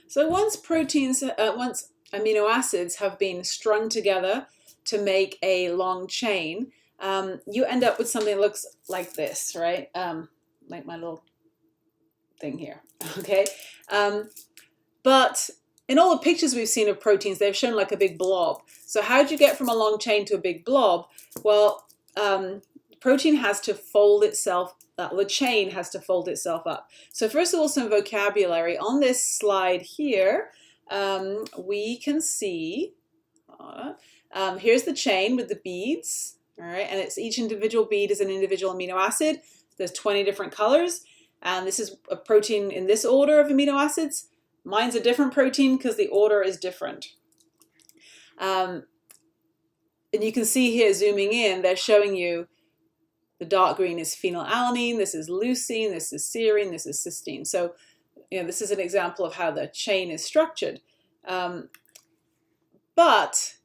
So once amino acids have been strung together to make a long chain, you end up with something that looks like this, right? Like my little thing here, okay? But in all the pictures we've seen of proteins, they've shown like a big blob. So how do you get from a long chain to a big blob? Well, protein has to fold itself, the chain has to fold itself up. So first of all, some vocabulary. On this slide here, we can see, here's the chain with the beads, all right, and it's each individual bead is an individual amino acid. There's 20 different colors, and this is a protein in this order of amino acids. Mine's a different protein because the order is different. And you can see here, zooming in, they're showing you the dark green is phenylalanine, this is leucine, this is serine, this is cysteine. So, this is an example of how the chain is structured. But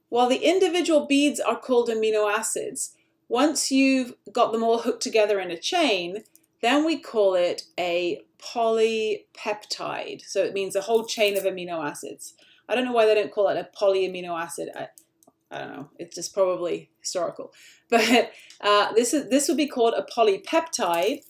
while the individual beads are called amino acids, once you've got them all hooked together in a chain, then we call it a polypeptide. So it means a whole chain of amino acids. I don't know why they don't call it a polyamino acid. I don't know. It's just probably historical. But this would be called a polypeptide,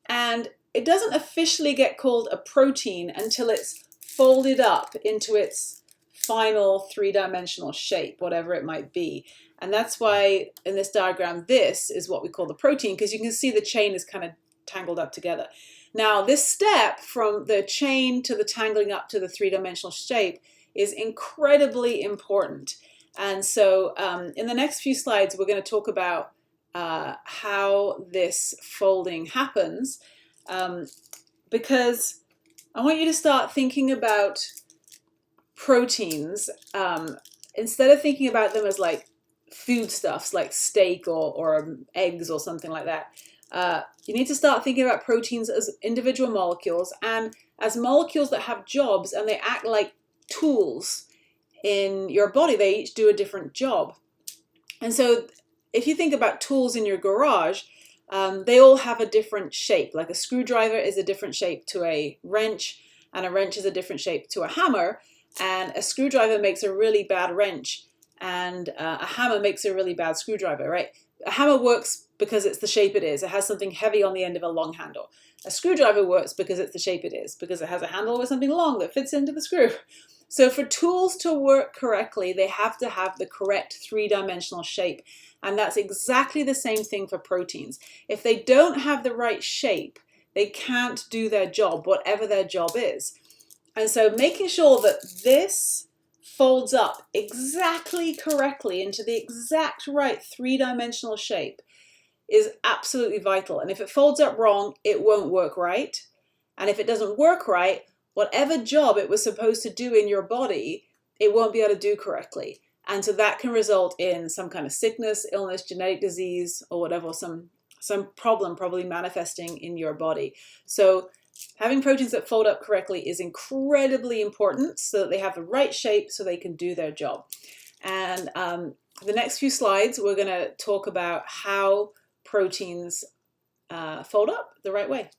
and it doesn't officially get called a protein until it's folded up into its final three-dimensional shape, whatever it might be. And that's why in this diagram, this is what we call the protein, because you can see the chain is kind of tangled up together. Now, this step from the chain to the tangling up to the three-dimensional shape is incredibly important. And so in the next few slides, we're going to talk about how this folding happens, because I want you to start thinking about proteins, instead of thinking about them as like foodstuffs like steak or eggs or something like that. You need to start thinking about proteins as individual molecules and as molecules that have jobs, and they act like tools in your body. They each do a different job. And so if you think about tools in your garage, they all have a different shape. Like a screwdriver is a different shape to a wrench, and a wrench is a different shape to a hammer. And a screwdriver makes a really bad wrench, and a hammer makes a really bad screwdriver, right? A hammer works because it's the shape it is. It has something heavy on the end of a long handle. A screwdriver works because it's the shape it is, because it has a handle with something long that fits into the screw. So for tools to work correctly, they have to have the correct three-dimensional shape. And that's exactly the same thing for proteins. If they don't have the right shape, they can't do their job, whatever their job is. And so making sure that this folds up exactly correctly into the exact right three-dimensional shape is absolutely vital. And if it folds up wrong, it won't work right. And if it doesn't work right, whatever job it was supposed to do in your body, it won't be able to do correctly. And so that can result in some kind of sickness, illness, genetic disease, or whatever, some problem probably manifesting in your body. So having proteins that fold up correctly is incredibly important so that they have the right shape so they can do their job. And the next few slides, we're going to talk about how proteins fold up the right way.